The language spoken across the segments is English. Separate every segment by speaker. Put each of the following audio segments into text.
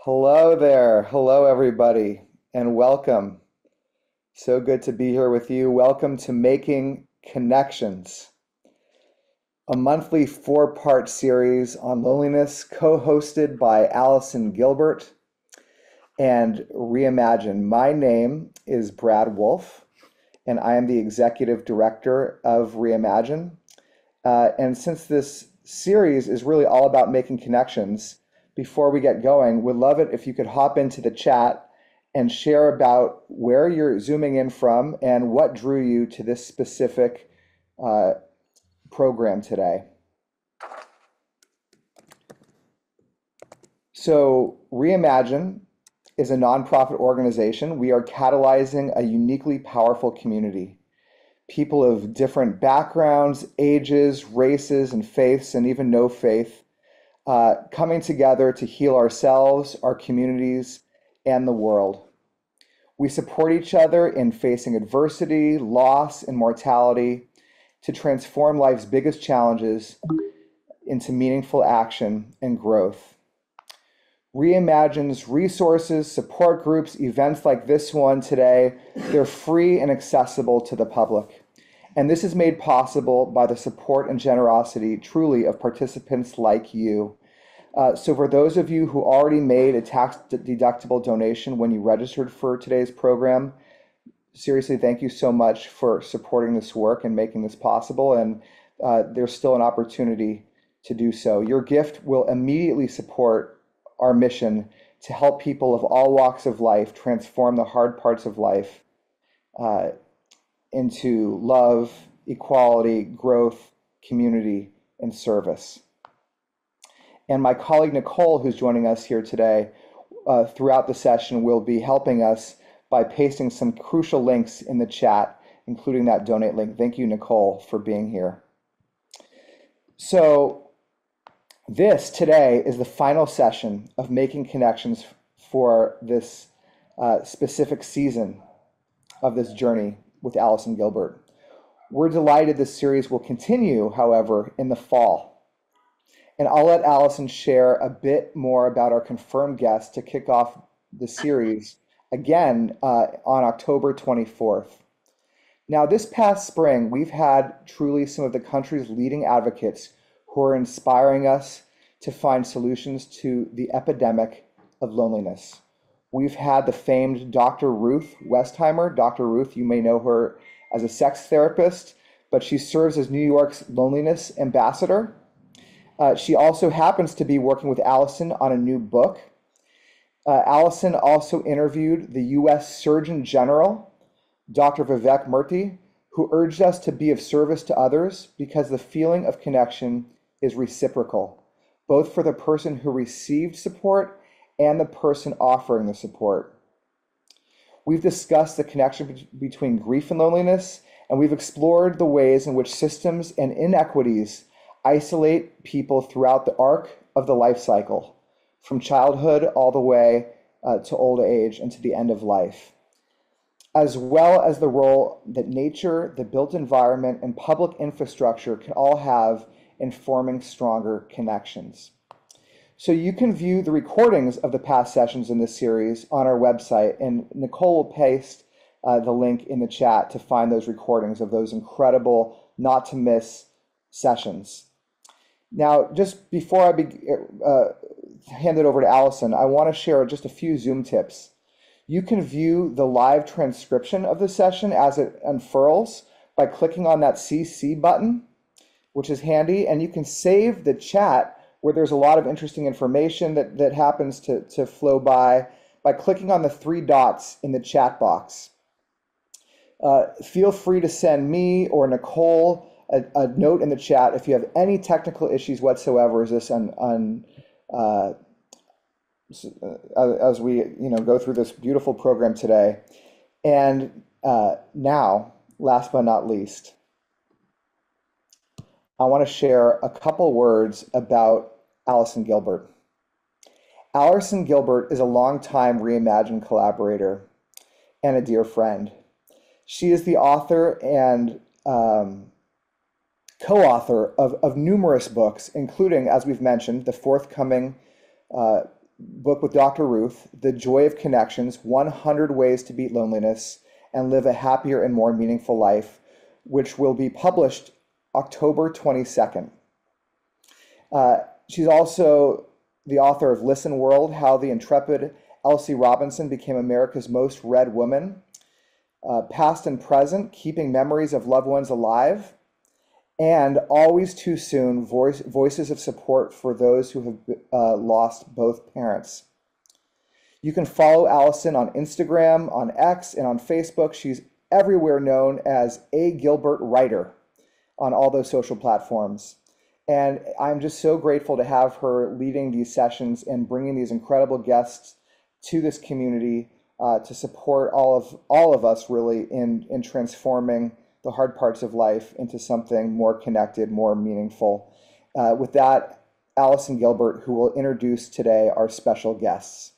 Speaker 1: Hello there. Hello, everybody, and welcome. So good to be here with you. Welcome to Making Connections, a monthly four-part series on loneliness, co-hosted by Allison Gilbert and Reimagine. My name is Brad Wolf, and I am the executive director of Reimagine. And since this series is really all about making connections, before we get going, would love it if you could hop into the chat and share about where you're zooming in from and what drew you to this specific uh, program today. So, Reimagine is a nonprofit organization. We are catalyzing a uniquely powerful community. People of different backgrounds, ages, races, and faiths, and even no faith, coming together to heal ourselves, our communities, and the world. We support each other in facing adversity, loss, and mortality to transform life's biggest challenges into meaningful action and growth. Reimagine's resources, support groups, events like this one today, they're free and accessible to the public. And this is made possible by the support and generosity, truly, of participants like you. So for those of you who already made a tax-deductible donation when you registered for today's program, seriously, thank you so much for supporting this work and making this possible. And there's still an opportunity to do so. Your gift will immediately support our mission to help people of all walks of life transform the hard parts of life into love, equality, growth, community, and service. And my colleague Nicole, who's joining us here today, throughout the session will be helping us by pasting some crucial links in the chat, including that donate link. Thank you, Nicole, for being here. So this today is the final session of Making Connections for this specific season of this journey with Allison Gilbert. We're delighted this series will continue, however, in the fall. And I'll let Allison share a bit more about our confirmed guest to kick off the series again on October 24th. Now, this past spring, we've had truly some of the country's leading advocates who are inspiring us to find solutions to the epidemic of loneliness. We've had the famed Dr. Ruth Westheimer. Dr. Ruth, you may know her as a sex therapist, but she serves as New York's loneliness ambassador. She also happens to be working with Allison on a new book. Allison also interviewed the U.S. Surgeon General, Dr. Vivek Murthy, who urged us to be of service to others because the feeling of connection is reciprocal, both for the person who received support and the person offering the support. We've discussed the connection between grief and loneliness, and we've explored the ways in which systems and inequities isolate people throughout the arc of the life cycle, from childhood all the way to old age and to the end of life, as well as the role that nature, the built environment, and public infrastructure can all have in forming stronger connections. So you can view the recordings of the past sessions in this series on our website, and Nicole will paste the link in the chat to find those recordings of those incredible, not to miss sessions. Now, just before I hand it over to Allison, I want to share just a few Zoom tips. You can view the live transcription of the session as it unfurls by clicking on that CC button, which is handy, and you can save the chat where there's a lot of interesting information that happens to flow by clicking on the three dots in the chat box. Feel free to send me or Nicole a note in the chat if you have any technical issues whatsoever as we go through this beautiful program today. And now, last but not least, I want to share a couple words about Allison Gilbert. Allison Gilbert is a longtime Reimagine collaborator and a dear friend. She is the author and co-author of numerous books, including, as we've mentioned, the forthcoming book with Dr. Ruth, The Joy of Connections: 100 Ways to Beat Loneliness and Live a Happier and More Meaningful Life, which will be published October 22nd. She's also the author of Listen World: How the Intrepid Elsie Robinson Became America's Most Read Woman, Past and Present: Keeping Memories of Loved Ones Alive, and Always Too Soon: Voices of Support for Those Who Have Lost Both Parents. You can follow Allison on Instagram, on X, and on Facebook. She's everywhere known as A. Gilbert Writer on all those social platforms. And I'm just so grateful to have her leading these sessions and bringing these incredible guests to this community to support all of us really in transforming the hard parts of life into something more connected, more meaningful. With that, Allison Gilbert, who will introduce today our special guests.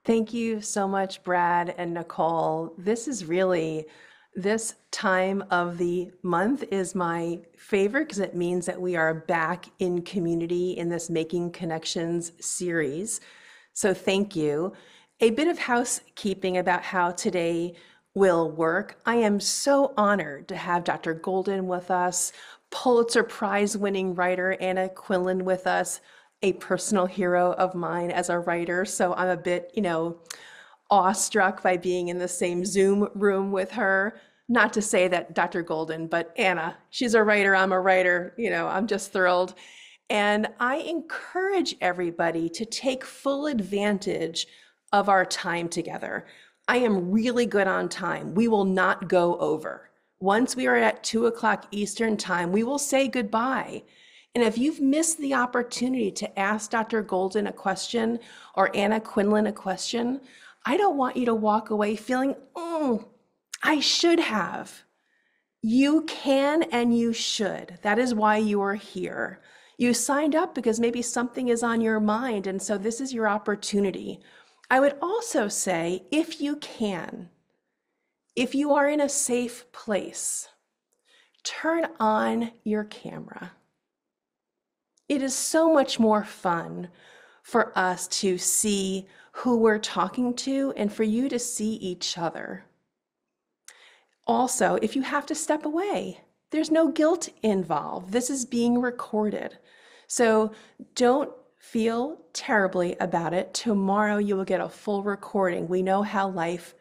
Speaker 2: Thank you so much, Brad and Nicole. This time of the month is my favorite because it means that we are back in community in this Making Connections series. So thank you. A bit of housekeeping about how today will work. I am so honored to have Dr. Golden with us, Pulitzer Prize winning writer Anna Quindlen with us, a personal hero of mine as a writer. So I'm a bit, awestruck by being in the same Zoom room with her. Not to say that Dr. Golden, but Anna, she's a writer, I'm a writer, I'm just thrilled. And I encourage everybody to take full advantage of our time together. I am really good on time. We will not go over. Once we are at 2:00 Eastern time, we will say goodbye. And if you've missed the opportunity to ask Dr. Golden a question or Anna Quindlen a question, I don't want you to walk away feeling, I should have. You can and you should. That is why you are here. You signed up because maybe something is on your mind, and so this is your opportunity. I would also say, if you can, if you are in a safe place, turn on your camera. It is so much more fun for us to see who we're talking to and for you to see each other. Also, if you have to step away, there's no guilt involved. This is being recorded. So don't feel terribly about it. Tomorrow you will get a full recording. We know how life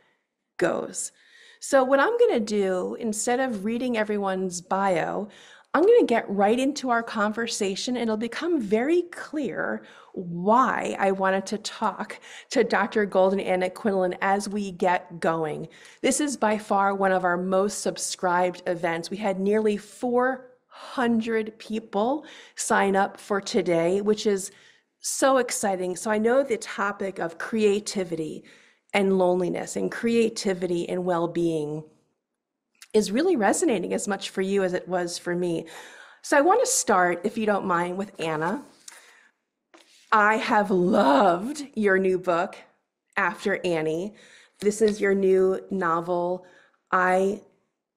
Speaker 2: goes. So what I'm going to do, instead of reading everyone's bio, I'm going to get right into our conversation, and it'll become very clear why I wanted to talk to Dr. Golden and Anna Quindlen as we get going. This is by far one of our most subscribed events. We had nearly 400 people sign up for today, which is so exciting. So I know the topic of creativity and loneliness and creativity and well-being is really resonating as much for you as it was for me. So I want to start, if you don't mind, with Anna. I have loved your new book, After Annie. This is your new novel. I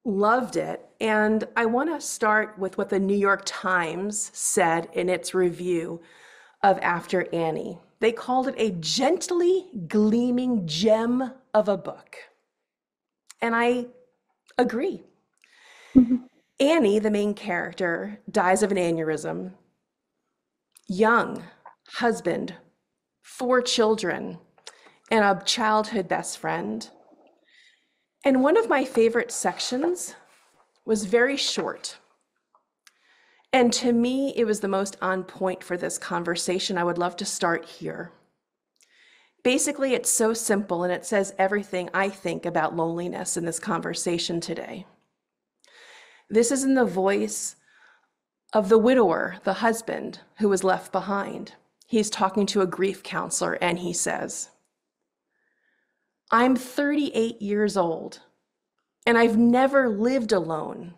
Speaker 2: loved it. And I want to start with what the New York Times said in its review of After Annie. They called it a gently gleaming gem of a book. And I agree. Annie, the main character, dies of an aneurysm. Young, husband, 4 children, and a childhood best friend. And one of my favorite sections was very short. And to me, it was the most on point for this conversation. I would love to start here. Basically, it's so simple, and it says everything I think about loneliness in this conversation today. This is in the voice of the widower, the husband who was left behind. He's talking to a grief counselor, and he says, "I'm 38 years old, and I've never lived alone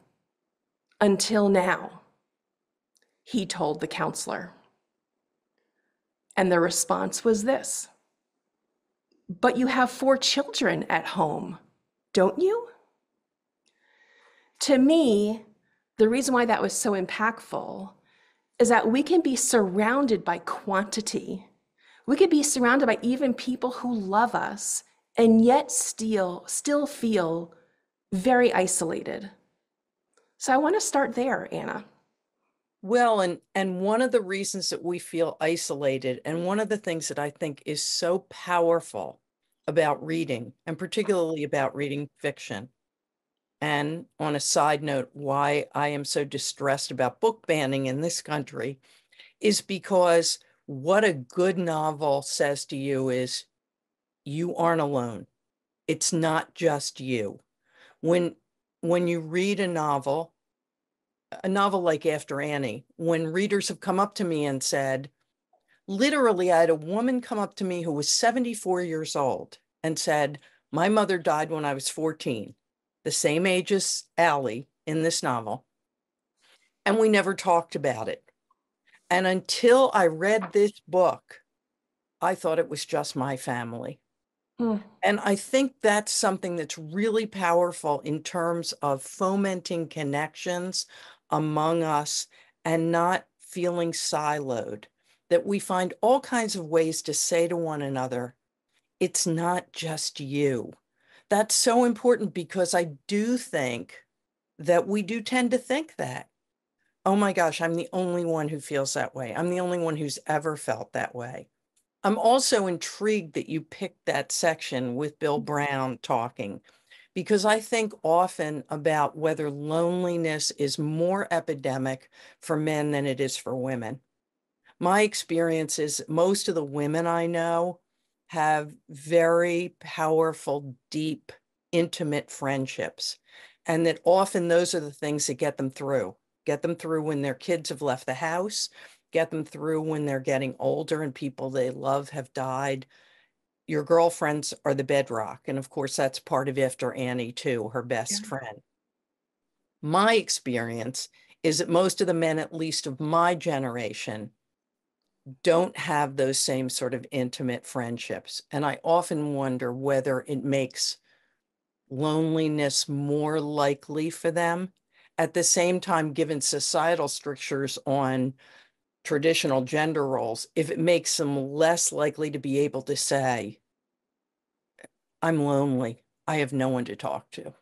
Speaker 2: until now," he told the counselor. And the response was this: "But you have 4 children at home, don't you?" To me, the reason why that was so impactful is that we can be surrounded by quantity. We could be surrounded by even people who love us and yet still feel very isolated. So I want to start there, Anna.
Speaker 3: Well, and one of the reasons that we feel isolated, and one of the things that I think is so powerful about reading, and particularly about reading fiction, and on a side note, why I am so distressed about book banning in this country, is because what a good novel says to you is you aren't alone. It's not just you. When when you read a novel like After Annie, when readers have come up to me and said, literally, I had a woman come up to me who was 74 years old and said, my mother died when I was 14, the same age as Allie in this novel, and we never talked about it. And until I read this book, I thought it was just my family.
Speaker 2: Mm.
Speaker 3: And I think that's something that's really powerful in terms of fomenting connections among us and not feeling siloed, that we find all kinds of ways to say to one another, it's not just you. That's so important because I do think that we do tend to think that, oh my gosh, I'm the only one who feels that way. I'm the only one who's ever felt that way. I'm also intrigued that you picked that section with Bill Brown talking, because I think often about whether loneliness is more epidemic for men than it is for women. My experience is most of the women I know have very powerful, deep, intimate friendships, and that often those are the things that get them through when their kids have left the house, get them through when they're getting older and people they love have died. Your girlfriends are the bedrock. And of course, that's part of After Annie, too, her
Speaker 2: Yeah.
Speaker 3: best friend. My experience is that most of the men, at least of my generation, don't have those same sort of intimate friendships. And I often wonder whether it makes loneliness more likely for them. At the same time, given societal strictures on traditional gender roles, if it makes them less likely to be able to say, I'm lonely, I have no one to talk to.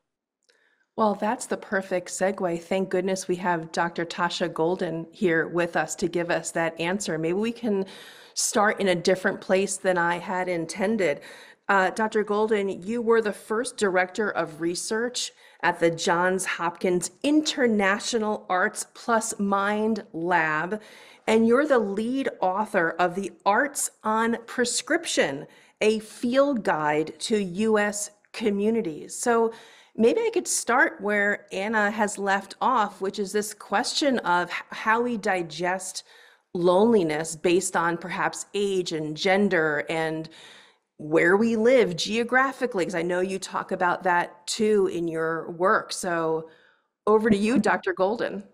Speaker 2: Well, that's the perfect segue. Thank goodness we have Dr. Tasha Golden here with us to give us that answer. Maybe we can start in a different place than I had intended. Dr. Golden, you were the first director of research at the Johns Hopkins International Arts Plus Mind Lab, and you're the lead author of the Arts on Prescription, a field guide to U.S. communities. So maybe I could start where Anna has left off, which is this question of how we digest loneliness based on perhaps age and gender and where we live geographically, because I know you talk about that too in your work. So over to you, Dr. Golden.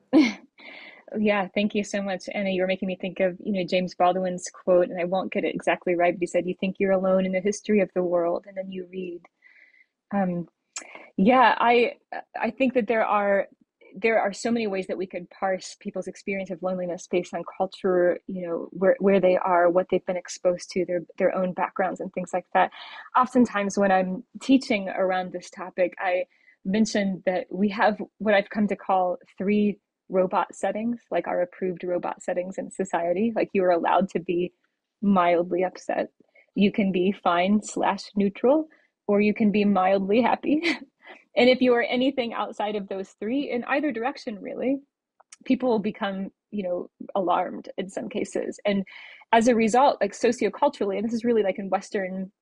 Speaker 4: Yeah, thank you so much, Anna. You were making me think of, James Baldwin's quote, and I won't get it exactly right, but he said, "You think you're alone in the history of the world, and then you read." Um, yeah, I think that there are so many ways that we could parse people's experience of loneliness based on culture, where they are, what they've been exposed to, their own backgrounds and things like that. Oftentimes when I'm teaching around this topic, I mention that we have what I've come to call three robot settings, like our approved robot settings in society. Like, you are allowed to be mildly upset. You can be fine/neutral, or you can be mildly happy. And if you are anything outside of those three, in either direction, really, people will become, alarmed in some cases. And as a result, like socioculturally, and this is really like in Western,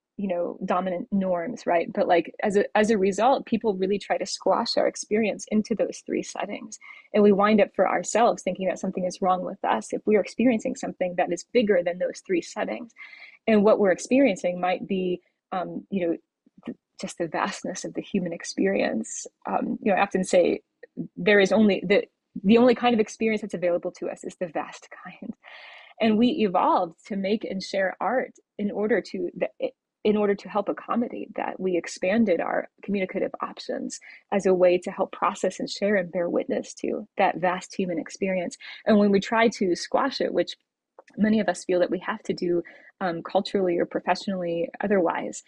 Speaker 4: dominant norms, right? But like as a result, people really try to squash our experience into those three settings. And we wind up for ourselves thinking that something is wrong with us if we are experiencing something that is bigger than those three settings. And what we're experiencing might be, just the vastness of the human experience. I often say there is only the only kind of experience that's available to us is the vast kind. And we evolved to make and share art in order to help accommodate that. We expanded our communicative options as a way to help process and share and bear witness to that vast human experience. And when we try to squash it, which many of us feel that we have to do culturally or professionally, otherwise.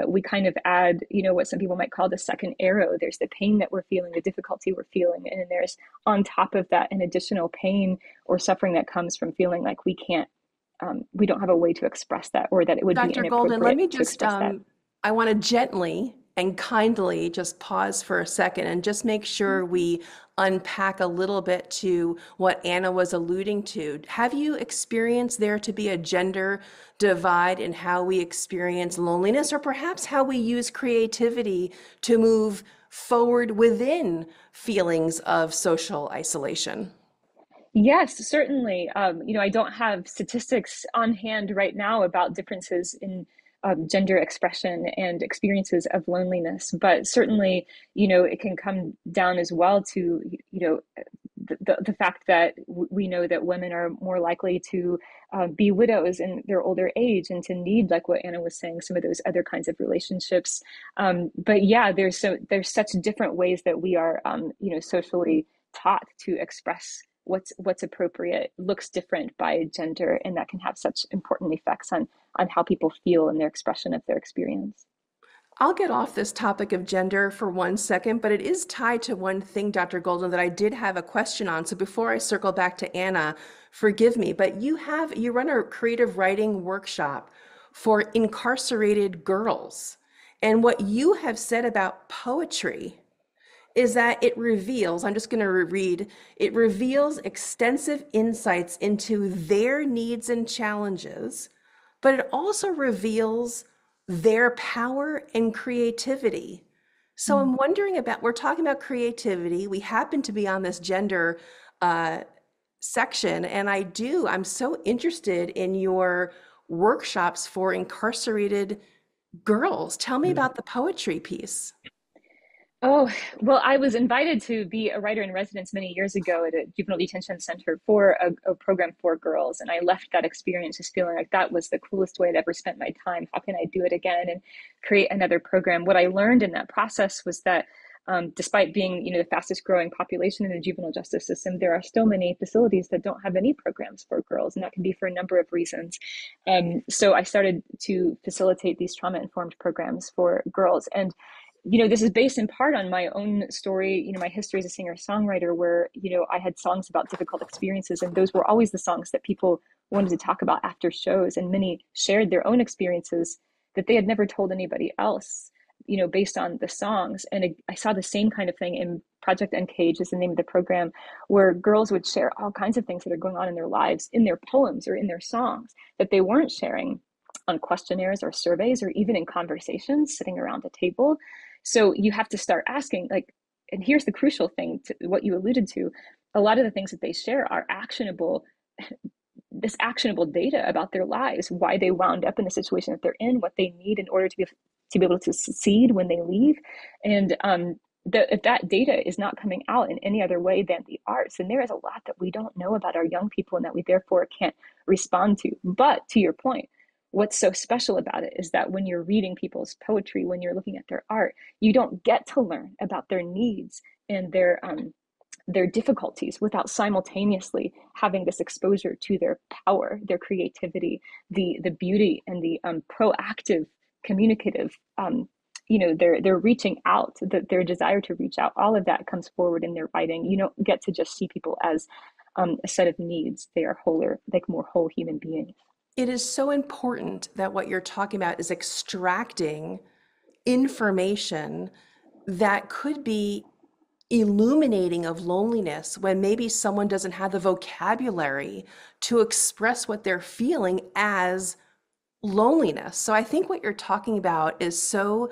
Speaker 4: We kind of add, what some people might call the second arrow. There's the pain that we're feeling, the difficulty we're feeling, and then there's on top of that an additional pain or suffering that comes from feeling like we don't have a way to express that, or that it would be
Speaker 2: Dr. Golden, let
Speaker 4: inappropriate
Speaker 2: me
Speaker 4: to
Speaker 2: just,
Speaker 4: express that.
Speaker 2: I want to gently and kindly just pause for a second and just make sure we unpack a little bit to what Anna was alluding to. Have you experienced there to be a gender divide in how we experience loneliness, or perhaps how we use creativity to move forward within feelings of social isolation?
Speaker 4: Yes, certainly. I don't have statistics on hand right now about differences in gender expression and experiences of loneliness, but certainly, it can come down as well to, the fact that we know that women are more likely to be widows in their older age and to need, like what Anna was saying, some of those other kinds of relationships. But yeah, there's such different ways that we are, socially taught to express what's appropriate looks different by gender, and that can have such important effects on how people feel and their expression of their experience.
Speaker 2: I'll get off this topic of gender for one second, but it is tied to one thing, Dr. Golden, that I did have a question on. So before I circle back to Anna, forgive me, but you run a creative writing workshop for incarcerated girls. And what you have said about poetry is that it reveals, I'm just going to read, it reveals extensive insights into their needs and challenges, but it also reveals their power and creativity. So I'm wondering about, we're talking about creativity. We happen to be on this gender section, and I'm so interested in your workshops for incarcerated girls. Tell me about the poetry piece.
Speaker 4: Oh, well, I was invited to be a writer in residence many years ago at a juvenile detention center for a program for girls. And I left that experience just feeling like that was the coolest way I'd ever spent my time. How can I do it again and create another program? What I learned in that process was that despite being, the fastest growing population in the juvenile justice system, there are still many facilities that don't have any programs for girls, and that can be for a number of reasons. So I started to facilitate these trauma-informed programs for girls. And this is based in part on my own story, my history as a singer-songwriter, where, I had songs about difficult experiences, and those were always the songs that people wanted to talk about after shows. And many shared their own experiences that they had never told anybody else, based on the songs. And I saw the same kind of thing in Project Uncaged, is the name of the program, where girls would share all kinds of things that are going on in their lives, in their poems or in their songs, that they weren't sharing on questionnaires or surveys, or even in conversations sitting around a table. So you have to start asking, like, and here's the crucial thing to what you alluded to. A lot of the things that they share are actionable, this actionable data about their lives, why they wound up in the situation that they're in, what they need in order to be able to succeed when they leave. And if that data is not coming out in any other way than the arts, then there is a lot that we don't know about our young people and that we therefore can't respond to. But to your point, what's so special about it is that when you're reading people's poetry, when you're looking at their art, you don't get to learn about their needs and their difficulties without simultaneously having this exposure to their power, their creativity, the beauty, and the proactive, communicative. They're reaching out. Their desire to reach out. All of that comes forward in their writing. You don't get to just see people as a set of needs. They are wholer, like more whole human beings.
Speaker 2: It is so important that what you're talking about is extracting information that could be illuminating of loneliness when maybe someone doesn't have the vocabulary to express what they're feeling as loneliness. So I think what you're talking about is so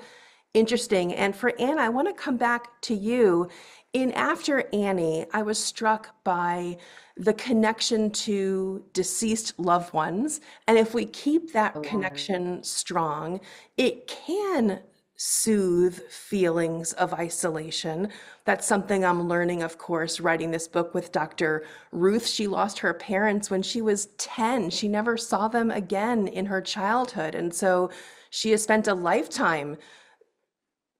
Speaker 2: interesting. And for Anna, I want to come back to you. In After Annie, I was struck by the connection to deceased loved ones. And if we keep that connection strong, it can soothe feelings of isolation. That's something I'm learning, of course, writing this book with Dr. Ruth. She lost her parents when she was 10. She never saw them again in her childhood. And so she has spent a lifetime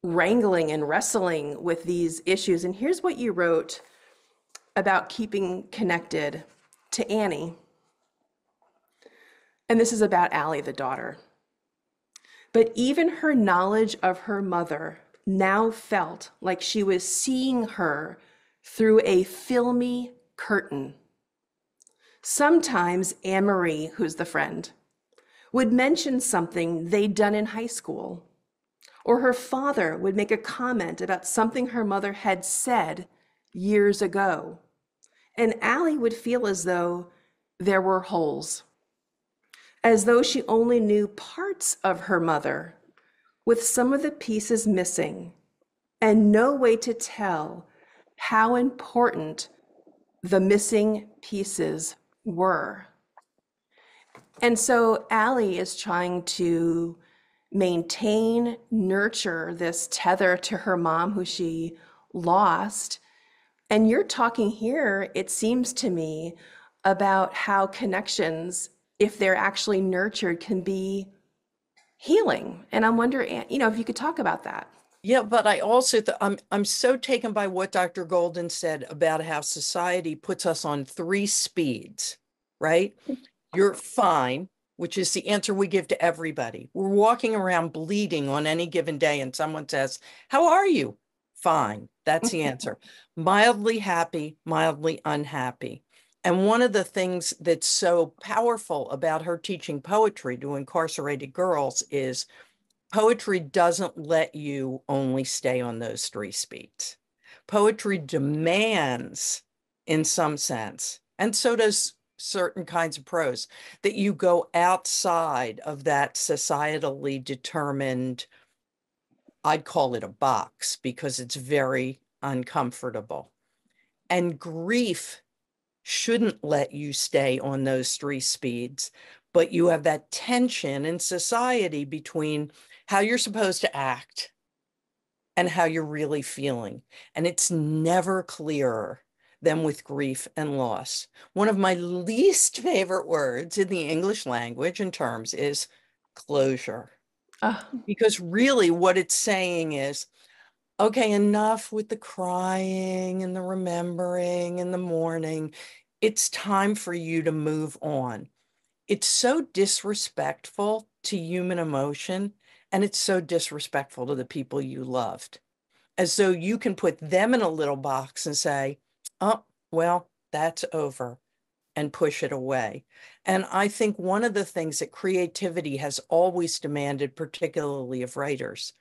Speaker 2: wrangling and wrestling with these issues. And here's what you wrote about keeping connected to Annie. And this is about Allie, the daughter. But even her knowledge of her mother now felt like she was seeing her through a filmy curtain. Sometimes Anne-Marie, who's the friend, would mention something they'd done in high school, or her father would make a comment about something her mother had said years ago. And Allie would feel as though there were holes, as though she only knew parts of her mother, with some of the pieces missing, and no way to tell how important the missing pieces were. And so Allie is trying to maintain, nurture this tether to her mom who she lost. And you're talking here, it seems to me, about how connections, if they're actually nurtured, can be healing. And I'm wondering, if you could talk about that.
Speaker 3: Yeah, but I also I'm so taken by what Dr. Golden said about how society puts us on 3 speeds, right? You're fine, which is the answer we give to everybody. We're walking around bleeding on any given day, and someone says, "How are you?" Fine. That's the answer. Mildly happy, mildly unhappy. And one of the things that's so powerful about her teaching poetry to incarcerated girls is poetry doesn't let you only stay on those 3 speeds. Poetry demands, in some sense, and so does certain kinds of prose, that you go outside of that societally determined, I'd call it a box, because it's very uncomfortable. And grief shouldn't let you stay on those 3 speeds, but you have that tension in society between how you're supposed to act and how you're really feeling. And it's never clearer than with grief and loss. One of my least favorite words in the English language and terms is closure. Because really what it's saying is, okay, enough with the crying and the remembering and the mourning. It's time for you to move on. It's so disrespectful to human emotion, and it's so disrespectful to the people you loved. As though you can put them in a little box and say, oh, well, that's over, and push it away. And I think one of the things that creativity has always demanded, particularly of writers,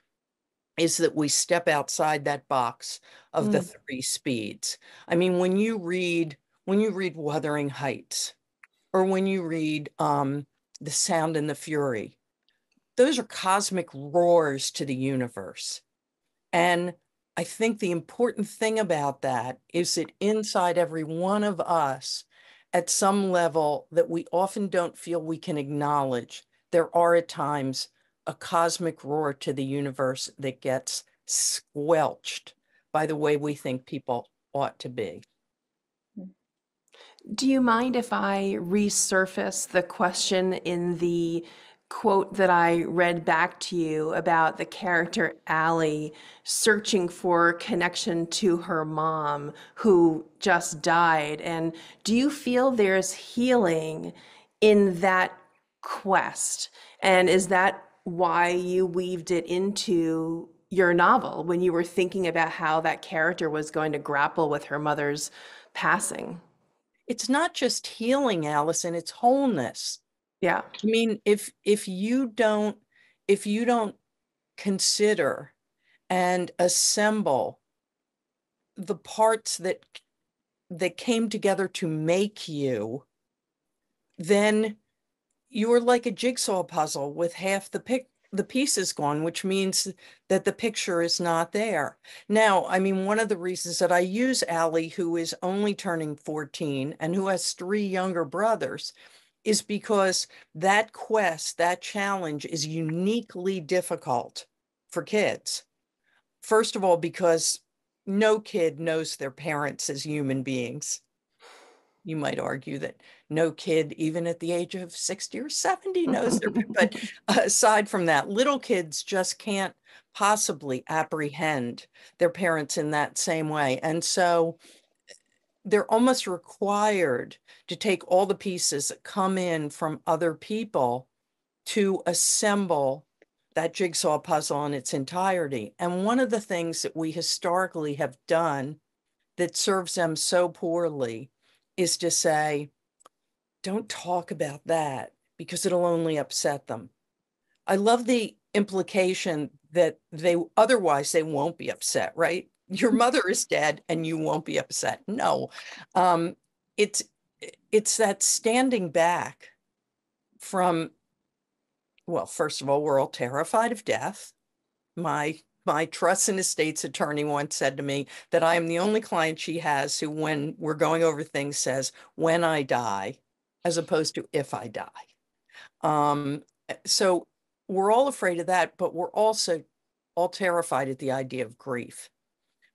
Speaker 3: is that we step outside that box of the 3 speeds. I mean, when you read Wuthering Heights, or when you read The Sound and the Fury, those are cosmic roars to the universe. And I think the important thing about that is that inside every one of us, at some level that we often don't feel we can acknowledge, there are at times a cosmic roar to the universe that gets squelched by the way we think people ought to be.
Speaker 2: Do you mind if I resurface the question in the quote that I read back to you about the character Allie searching for connection to her mom who just died? And do you feel there's healing in that quest? And is that why you weaved it into your novel when you were thinking about how that character was going to grapple with her mother's passing?
Speaker 3: It's not just healing, Allison, it's wholeness.
Speaker 2: Yeah.
Speaker 3: I mean, if you don't consider and assemble the parts that came together to make you, then you're like a jigsaw puzzle with half the pieces gone, which means that the picture is not there. Now, I mean, one of the reasons that I use Allie, who is only turning 14 and who has 3 younger brothers, is because that quest, that challenge is uniquely difficult for kids. First of all, because no kid knows their parents as human beings. You might argue that no kid, even at the age of 60 or 70, knows their, but aside from that, little kids just can't possibly apprehend their parents in that same way. And so they're almost required to take all the pieces that come in from other people to assemble that jigsaw puzzle in its entirety. And one of the things that we historically have done that serves them so poorly is to say, don't talk about that because it'll only upset them. I love the implication that otherwise they won't be upset, right? Your mother is dead and you won't be upset. No, um, it's that standing back from, well, first of all, we're all terrified of death. My trust and estates attorney once said to me that I am the only client she has who, when we're going over things, says, when I die, as opposed to if I die. So we're all afraid of that, but we're also all terrified at the idea of grief,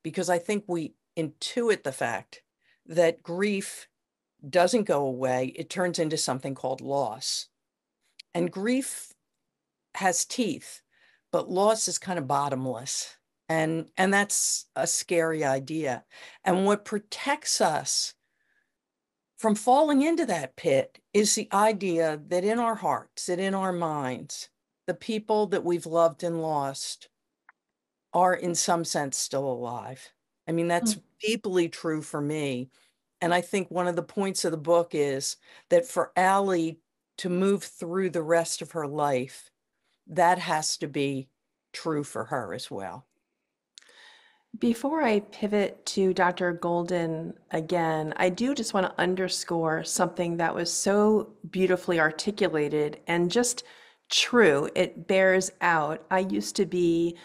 Speaker 3: because I think we intuit the fact that grief doesn't go away. It turns into something called loss. And grief has teeth, but loss is kind of bottomless. And that's a scary idea. And what protects us from falling into that pit is the idea that in our hearts, that in our minds, the people that we've loved and lost are in some sense still alive. I mean, that's deeply true for me. And I think one of the points of the book is that for Allie to move through the rest of her life, that has to be true for her as well.
Speaker 2: Before I pivot to Dr. Golden again, I do just want to underscore something that was so beautifully articulated and just true. It bears out. I used to be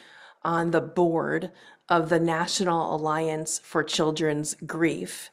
Speaker 2: on the board of the National Alliance for Children's Grief.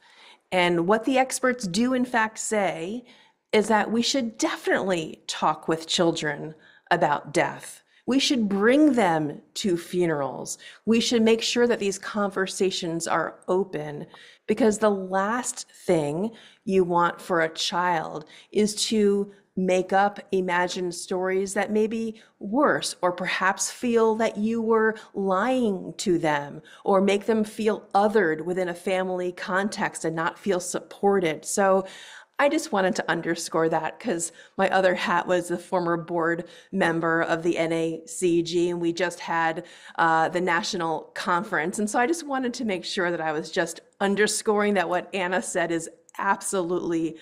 Speaker 2: And what the experts do, in fact, say is that we should definitely talk with children about death. We should bring them to funerals. We should make sure that these conversations are open, because the last thing you want for a child is to make up imagined stories that may be worse, or perhaps feel that you were lying to them, or make them feel othered within a family context and not feel supported. So I just wanted to underscore that, because my other hat was the former board member of the NACG, and we just had the national conference. And so I just wanted to make sure that I was just underscoring that what Anna said is absolutely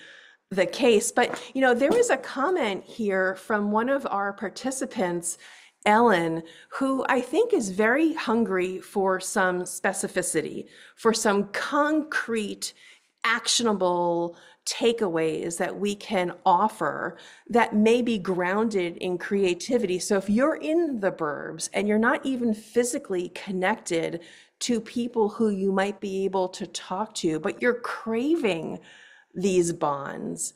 Speaker 2: the case. But, you know, there was a comment here from one of our participants, Ellen, who I think is very hungry for some specificity, for some concrete, actionable takeaways that we can offer that may be grounded in creativity. So if you're in the burbs and you're not even physically connected to people who you might be able to talk to, but you're craving these bonds,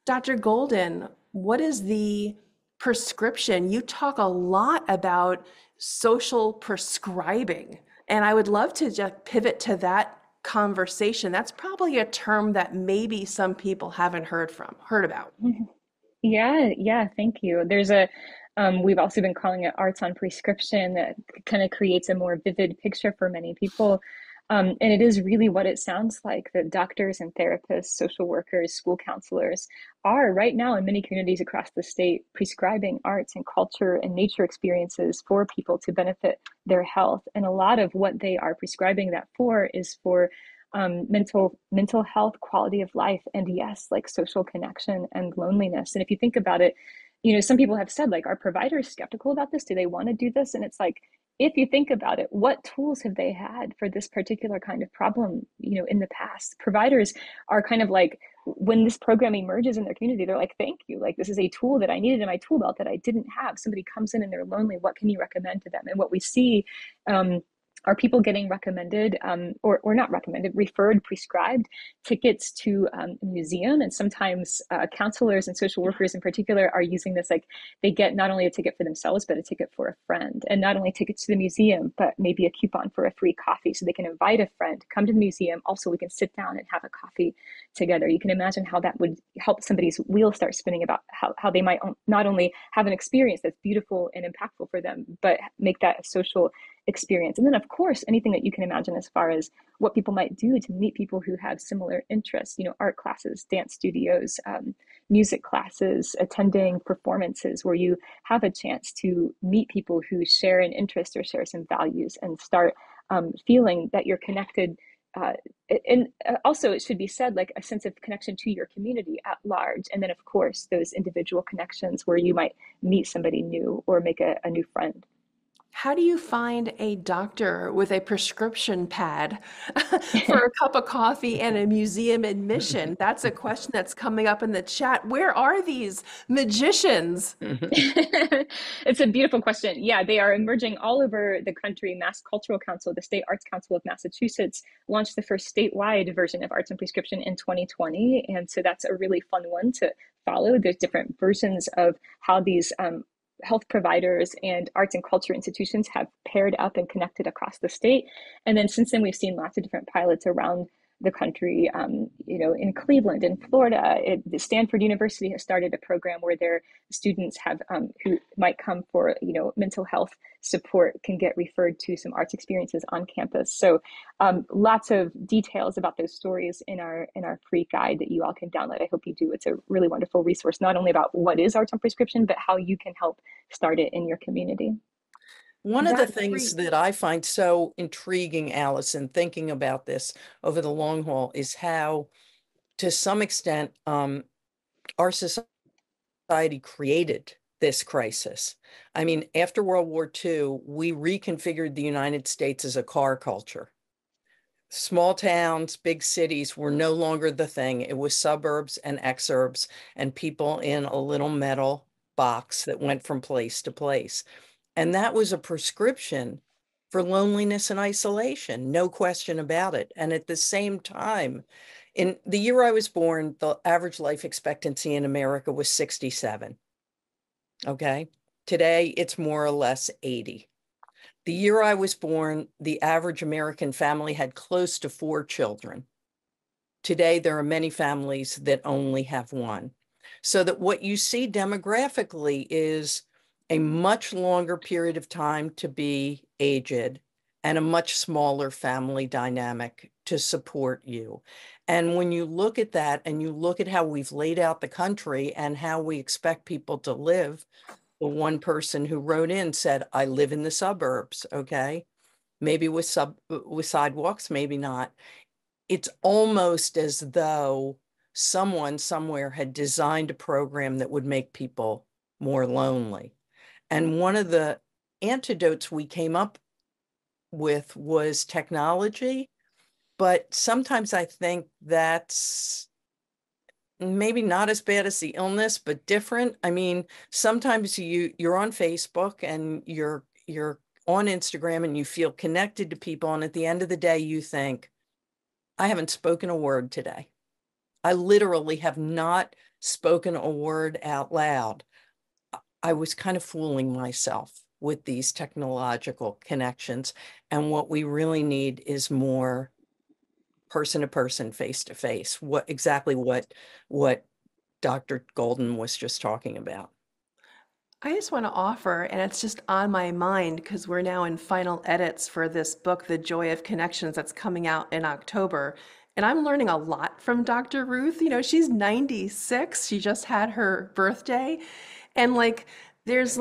Speaker 2: Dr. Golden, what is the prescription? You talk a lot about social prescribing, and I would love to just pivot to that conversation. That's probably a term that maybe some people haven't heard about.
Speaker 4: Yeah, thank you. There's a, we've also been calling it arts on prescription, that kind of creates a more vivid picture for many people. And it is really what it sounds like, that doctors and therapists, social workers, school counselors are right now in many communities across the state prescribing arts and culture and nature experiences for people to benefit their health. And a lot of what they are prescribing that for is for mental health, quality of life, and yes, like social connection and loneliness. And if you think about it, you know, some people have said, like, are providers skeptical about this? Do they want to do this? And it's like, if you think about it, what tools have they had for this particular kind of problem, you know, in the past? Providers are kind of like, when this program emerges in their community, they're like, thank you. Like, this is a tool that I needed in my tool belt that I didn't have. Somebody comes in and they're lonely. What can you recommend to them? And what we see, are people getting recommended, or not recommended, referred, prescribed tickets to a museum. And sometimes counselors and social workers in particular are using this, like, they get not only a ticket for themselves, but a ticket for a friend. And not only tickets to the museum, but maybe a coupon for a free coffee, so they can invite a friend, come to the museum. Also, we can sit down and have a coffee together. You can imagine how that would help somebody's wheel start spinning about how they might not only have an experience that's beautiful and impactful for them, but make that a social experience. And then, of course, anything that you can imagine as far as what people might do to meet people who have similar interests, art classes, dance studios, music classes, attending performances where you have a chance to meet people who share an interest or share some values and start feeling that you're connected. And also, it should be said, like a sense of connection to your community at large. And then, of course, those individual connections where you might meet somebody new or make a new friend.
Speaker 2: How do you find a doctor with a prescription pad for a cup of coffee and a museum admission? That's a question that's coming up in the chat. Where are these magicians?
Speaker 4: It's a beautiful question. Yeah, they are emerging all over the country. Mass Cultural Council, the State Arts Council of Massachusetts, launched the first statewide version of Arts and Prescription in 2020. And so that's a really fun one to follow. There's different versions of how these health providers and arts and culture institutions have paired up and connected across the state. And then since then, we've seen lots of different pilots around the country. In Cleveland, in Florida, Stanford University has started a program where their students have who might come for mental health support can get referred to some arts experiences on campus. So lots of details about those stories in our free guide that you all can download. I hope you do. It's a really wonderful resource, not only about what is arts on prescription, but how you can help start it in your community.
Speaker 3: One of the
Speaker 2: That's
Speaker 3: things
Speaker 2: great.
Speaker 3: that I find so intriguing, Allison, thinking about this over the long haul, is how, to some extent, our society created this crisis. I mean, after World War II, we reconfigured the United States as a car culture. Small towns, big cities were no longer the thing. It was suburbs and exurbs and people in a little metal box that went from place to place. And that was a prescription for loneliness and isolation, no question about it. And at the same time, in the year I was born, the average life expectancy in America was 67. Okay. Today, it's more or less 80. The year I was born, the average American family had close to 4 children. Today, there are many families that only have 1. So that what you see demographically is a much longer period of time to be aged and a much smaller family dynamic to support you. And when you look at that and you look at how we've laid out the country and how we expect people to live, the one person who wrote in said, I live in the suburbs, okay? Maybe with sidewalks, maybe not. It's almost as though someone somewhere had designed a program that would make people more lonely. And one of the antidotes we came up with was technology. But sometimes I think that's maybe not as bad as the illness, but different. I mean, sometimes you're on Facebook and you're on Instagram and you feel connected to people. And at the end of the day, you think, I haven't spoken a word today. I literally have not spoken a word out loud. I was kind of fooling myself with these technological connections. And what we really need is more person to person, face to face, what Dr. Golden was just talking about.
Speaker 2: I just want to offer, and it's just on my mind because we're now in final edits for this book, The Joy of Connections, that's coming out in October. And I'm learning a lot from Dr. Ruth. She's 96. She just had her birthday. And there's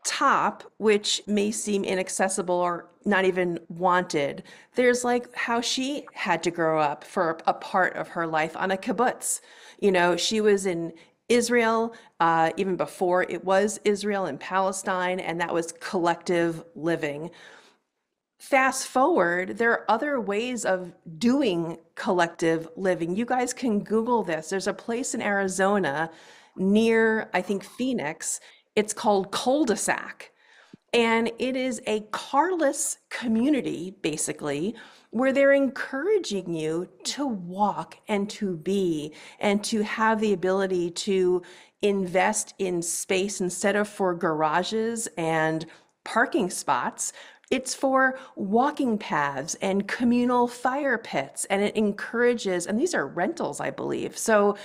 Speaker 2: top, which may seem inaccessible or not even wanted. There's how she had to grow up for a part of her life on a kibbutz. She was in Israel, even before it was Israel and Palestine, and that was collective living. Fast forward, there are other ways of doing collective living. You guys can Google this. There's a place in Arizona near, I think, Phoenix. It's called Cul-de-sac. And it is a carless community, basically, where they're encouraging you to walk and to be and to have the ability to invest in space instead of for garages and parking spots. It's for walking paths and communal fire pits, and it encourages, and these are rentals, I believe. So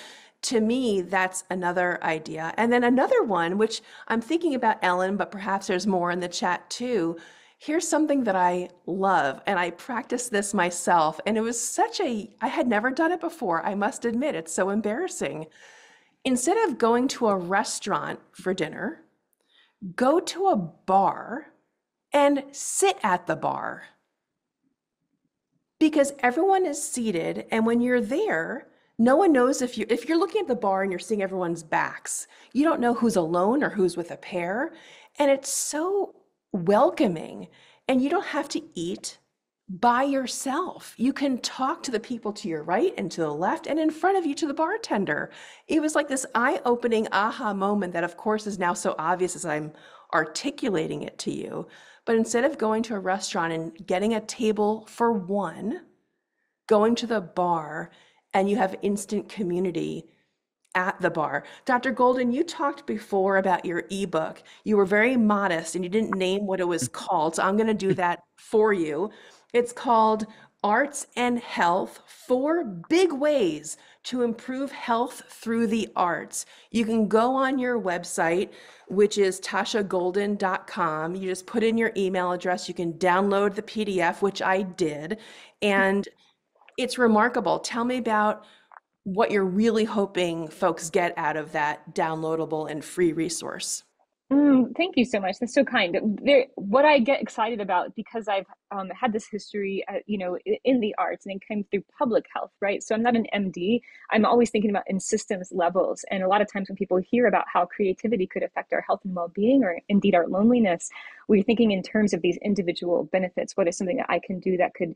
Speaker 2: to me, that's another idea. And then another one, which I'm thinking about, Ellen, but perhaps there's more in the chat too. Here's something that I love, and I practiced this myself, and it was I had never done it before. I must admit, it's so embarrassing. Instead of going to a restaurant for dinner, go to a bar and sit at the bar because everyone is seated, and when you're there, no one knows if you're looking at the bar and you're seeing everyone's backs. You don't know who's alone or who's with a pair, and it's so welcoming, and you don't have to eat by yourself. You can talk to the people to your right and to the left and in front of you to the bartender. It was like this eye-opening aha moment that, of course, is now so obvious as I'm articulating it to you. But instead of going to a restaurant and getting a table for one, going to the bar and you have instant community at the bar. Dr. Golden, you talked before about your ebook. You were very modest and you didn't name what it was called. So I'm going to do that for you. It's called Arts and Health: 4 Big Ways to Improve Health Through the Arts. You can go on your website, which is tashagolden.com. You just put in your email address. You can download the PDF, which I did. And it's remarkable. Tell me about what you're really hoping folks get out of that downloadable and free resource.
Speaker 4: Thank you so much. That's so kind. What I get excited about, because I've had this history, in the arts, and it came through public health, right? So I'm not an MD. I'm always thinking about in systems levels. And a lot of times when people hear about how creativity could affect our health and well-being, or indeed our loneliness, we're thinking in terms of these individual benefits. What is something that I can do that could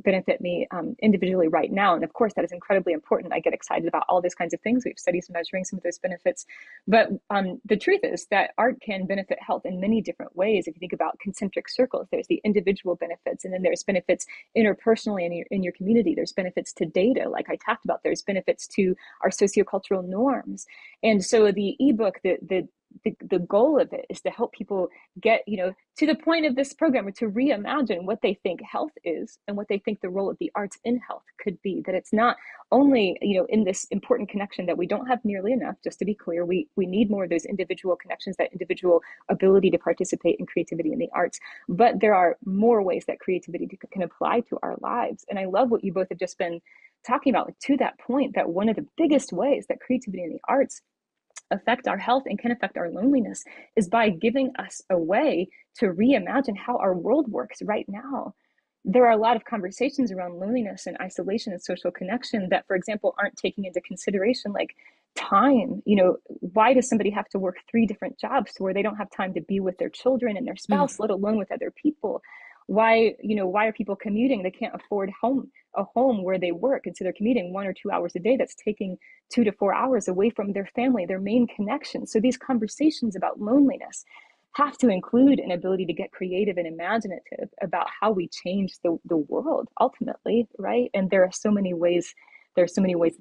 Speaker 4: benefit me individually right now? And of course, that is incredibly important. I get excited about all these kinds of things. We have studies measuring some of those benefits. But the truth is that art can benefit health in many different ways. If you think about concentric circles, there's the individual benefits, and then there's benefits interpersonally in your community. There's benefits to data, like I talked about. There's benefits to our sociocultural norms. And so the ebook, the goal of it is to help people get, to the point of this program, to reimagine what they think health is and what they think the role of the arts in health could be. That it's not only, in this important connection that we don't have nearly enough. Just to be clear, we need more of those individual connections, that individual ability to participate in creativity in the arts. But there are more ways that creativity can apply to our lives. And I love what you both have just been talking about, to that point, that one of the biggest ways that creativity in the arts affect our health and can affect our loneliness is by giving us a way to reimagine how our world works right now. There are a lot of conversations around loneliness and isolation and social connection that, for example, aren't taking into consideration like time. Why does somebody have to work 3 different jobs to where they don't have time to be with their children and their spouse, let alone with other people? Why are people commuting? They can't afford a home where they work, and so they're commuting 1 or 2 hours a day. That's taking 2 to 4 hours away from their family, their main connection. So these conversations about loneliness have to include an ability to get creative and imaginative about how we change the world ultimately, right? And there are so many ways that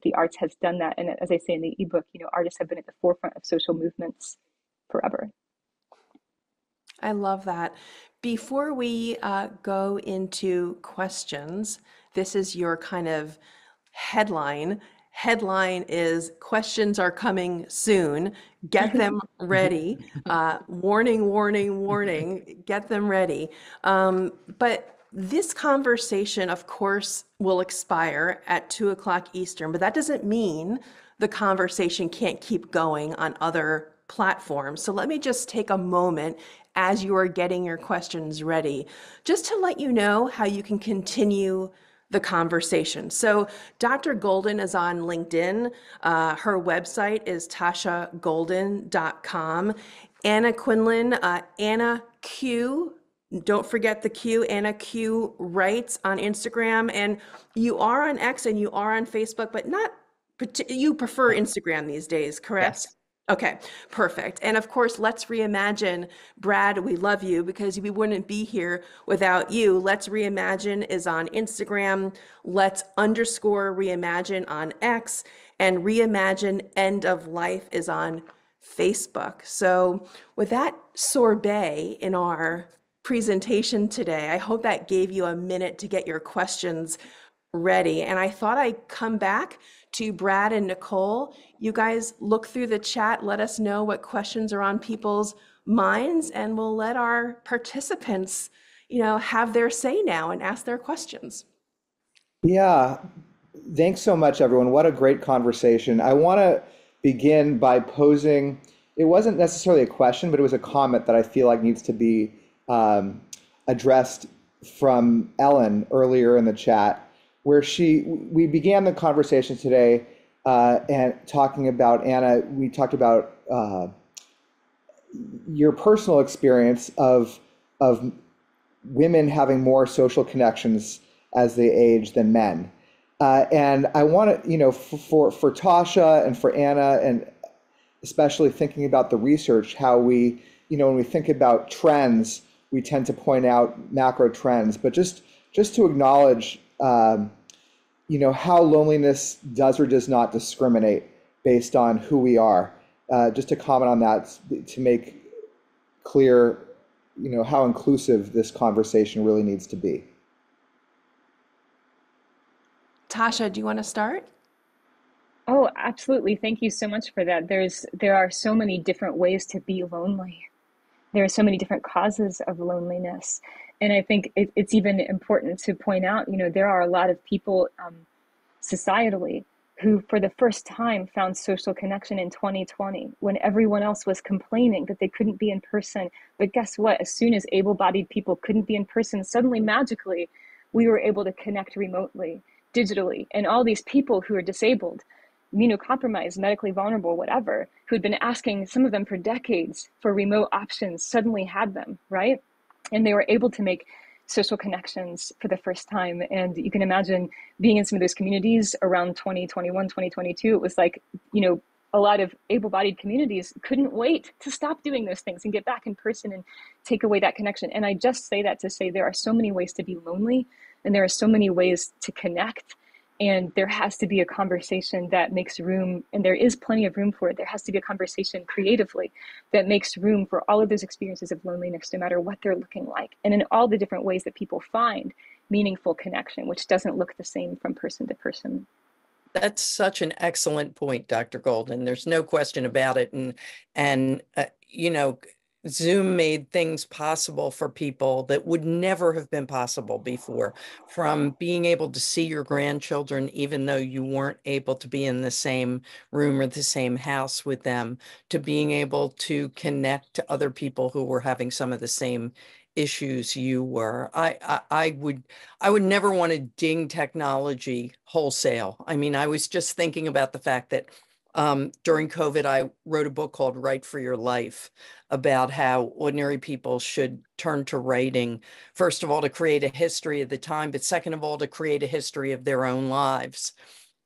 Speaker 4: the arts has done that. And as I say in the ebook, artists have been at the forefront of social movements forever.
Speaker 2: I love that. Before we go into questions, this is your kind of headline. Headline is questions are coming soon. Get them ready. Warning, warning, warning. Get them ready. But this conversation, of course, will expire at 2:00 Eastern, but that doesn't mean the conversation can't keep going on other platforms. So let me just take a moment as you are getting your questions ready, just to let you know how you can continue the conversation. So Dr. Golden is on LinkedIn. Her website is tashagolden.com. Anna Quinlan, Anna Q, don't forget the Q, Anna Q writes on Instagram. And you are on X and you are on Facebook, but you prefer Instagram these days, correct?
Speaker 3: Yes.
Speaker 2: Okay, perfect. And of course, Let's Reimagine. Brad, we love you because we wouldn't be here without you. Let's Reimagine is on Instagram. Let's_reimagine on X. And Reimagine End of Life is on Facebook. So with that sorbet in our presentation today, I hope that gave you a minute to get your questions ready. And I thought I'd come back to Brad and Nicole. You guys look through the chat, let us know what questions are on people's minds, and we'll let our participants have their say now and ask their questions.
Speaker 1: Yeah, thanks so much, everyone. What a great conversation. I want to begin by posing, it wasn't necessarily a question, but it was a comment that I feel like needs to be um, addressed from Ellen earlier in the chat, where we began the conversation today and talking about, Anna, we talked about your personal experience of women having more social connections as they age than men. And I want to, for Tasha and for Anna, and especially thinking about the research, how we, when we think about trends, we tend to point out macro trends, but just to acknowledge, how loneliness does or does not discriminate based on who we are. Just to comment on that, to make clear, how inclusive this conversation really needs to be.
Speaker 2: Tasha, do you want to start?
Speaker 4: Oh, absolutely. Thank you so much for that. There are so many different ways to be lonely. There are so many different causes of loneliness. And I think it's even important to point out, there are a lot of people societally who, for the first time, found social connection in 2020 when everyone else was complaining that they couldn't be in person. But guess what? As soon as able bodied people couldn't be in person, suddenly magically, we were able to connect remotely, digitally. And all these people who are disabled, immunocompromised, medically vulnerable, whatever, who'd been asking, some of them for decades, for remote options, suddenly had them, right? And they were able to make social connections for the first time. And you can imagine being in some of those communities around 2021, 2022. It was like, a lot of able-bodied communities couldn't wait to stop doing those things and get back in person and take away that connection. And I just say that to say there are so many ways to be lonely, and there are so many ways to connect. And there has to be a conversation that makes room, and there is plenty of room for it. There has to be a conversation creatively that makes room for all of those experiences of loneliness, no matter what they're looking like, and in all the different ways that people find meaningful connection, which doesn't look the same from person to person.
Speaker 3: That's such an excellent point, Dr. Golden. There's no question about it. And Zoom made things possible for people that would never have been possible before, from being able to see your grandchildren, even though you weren't able to be in the same room or the same house with them, to being able to connect to other people who were having some of the same issues you were. I would never want to ding technology wholesale. I mean, I was just thinking about the fact that during COVID, I wrote a book called Write for Your Life about how ordinary people should turn to writing, first of all, to create a history of the time, but second of all, to create a history of their own lives.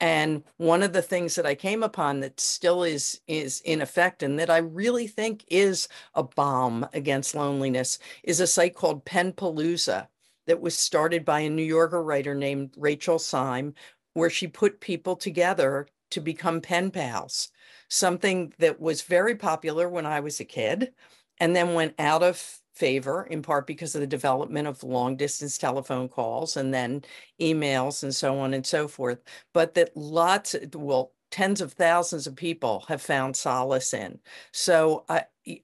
Speaker 3: And one of the things that I came upon that still is in effect, and that I really think is a balm against loneliness, is a site called Penpalooza that was started by a New Yorker writer named Rachel Syme, where she put people together to become pen pals, something that was very popular when I was a kid and then went out of favor, in part because of the development of long distance telephone calls and then emails and so on and so forth, but that tens of thousands of people have found solace in. So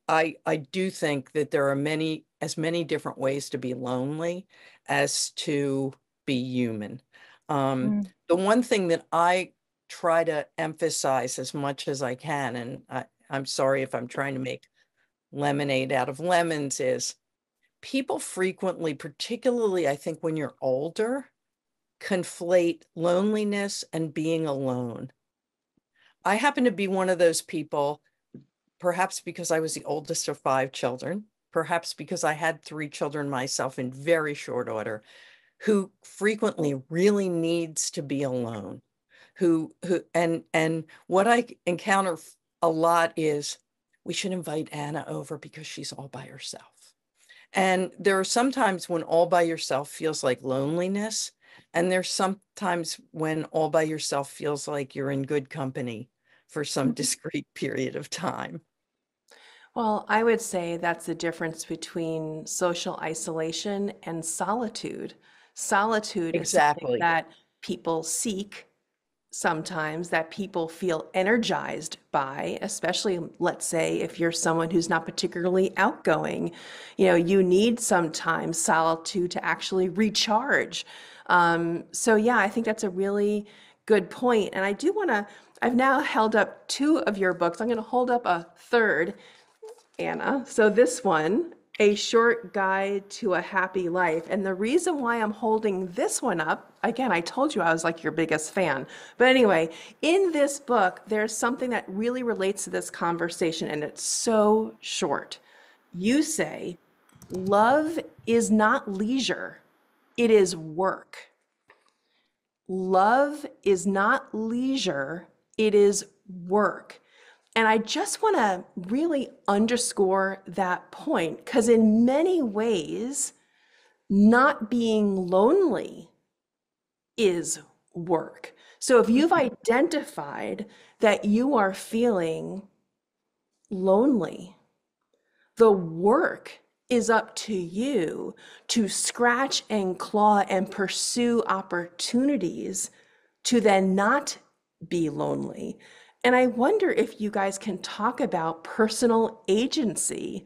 Speaker 3: I do think that there are as many different ways to be lonely as to be human. The one thing that I try to emphasize as much as I can, and I'm sorry if I'm trying to make lemonade out of lemons, is people frequently, particularly I think when you're older, conflate loneliness and being alone. I happen to be one of those people, perhaps because I was the oldest of 5 children, perhaps because I had 3 children myself in very short order, who frequently really needs to be alone. And what I encounter a lot is, we should invite Anna over because she's all by herself. And there are sometimes when all by yourself feels like loneliness, and there's sometimes when all by yourself feels like you're in good company for some discrete period of time.
Speaker 2: Well, I would say that's the difference between social isolation and solitude. Solitude is something
Speaker 3: Exactly.
Speaker 2: that people seek sometimes that people feel energized by, especially, let's say, if you're someone who's not particularly outgoing. You need sometimes solitude to actually recharge. So yeah, I think that's a really good point. And I do want to, I've now held up two of your books. I'm going to hold up a third, Anna. So this one, A Short Guide to a Happy Life. And the reason why I'm holding this one up, again, I told you I was like your biggest fan. But anyway, in this book, there's something that really relates to this conversation, and it's so short. You say, love is not leisure, it is work. Love is not leisure, it is work. And I just want to really underscore that point because, in many ways, not being lonely is work. So, if you've identified that you are feeling lonely, the work is up to you to scratch and claw and pursue opportunities to then not be lonely. And I wonder if you guys can talk about personal agency.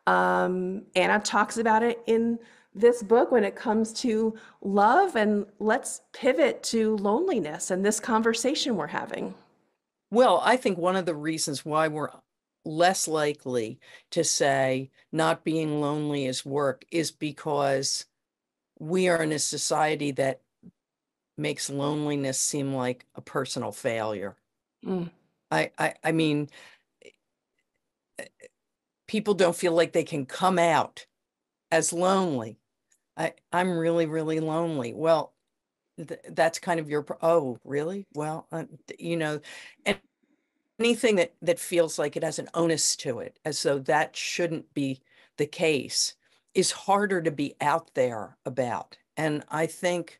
Speaker 2: Anna talks about it in this book when it comes to love, and let's pivot to loneliness and this conversation we're having.
Speaker 3: Well, I think one of the reasons why we're less likely to say not being lonely is work is because we are in a society that makes loneliness seem like a personal failure.
Speaker 2: Mm.
Speaker 3: I mean, people don't feel like they can come out as lonely. I'm really, really lonely. Well, that's kind of your, oh, really? Well, and anything that feels like it has an onus to it, as though that shouldn't be the case, is harder to be out there about. And I think,